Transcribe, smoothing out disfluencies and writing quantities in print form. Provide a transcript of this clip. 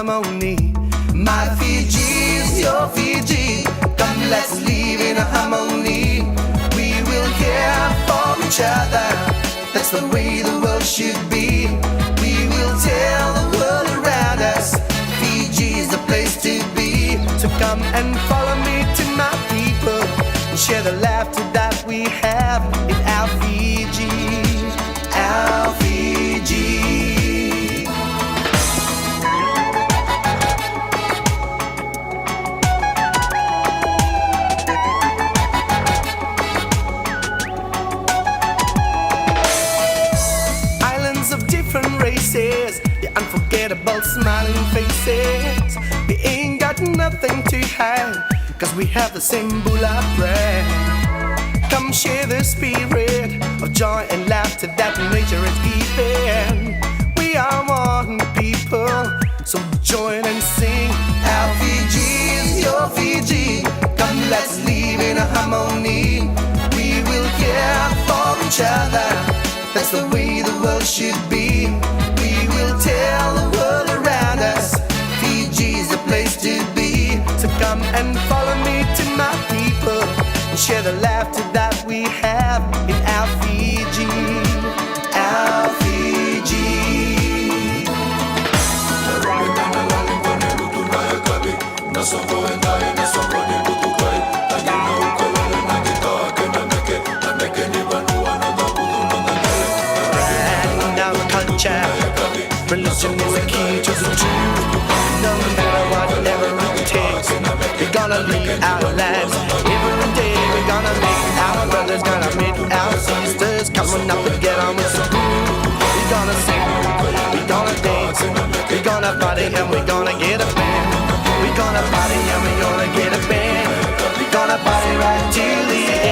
harmony. My Fiji is your Fiji. Come, let's live in harmony. We will care for each other. That's the way the world should be. We will tell the world around us, Fiji is the place to be. So come and follow me to my people, and share the laughter that we have in our Fiji, our Fiji. Islands of different races, the unforgettable smiling faces. We ain't got nothing to hide, cause we have the same Bula bread. Come share the spirit of joy and laughter that nature is giving. We are one people, so join and sing. Our Fiji is your Fiji. Come, let's live in harmony. We will care for each other. That's the way the world should be. We will tell the world around us, Fiji is the place to be. So come and follow me to my people, and share the laughter that we have in our Fiji, our Fiji. Religion is the key to the truth. No matter whatever it takes, we're gonna live our lives every day. We're gonna make our brothers, gonna meet our sisters. Come on up and get on with the groove. We're gonna sing, we're gonna dance, we're gonna party and we're gonna get a band. We're gonna party and we're gonna get a band. We're gonna party right till the end.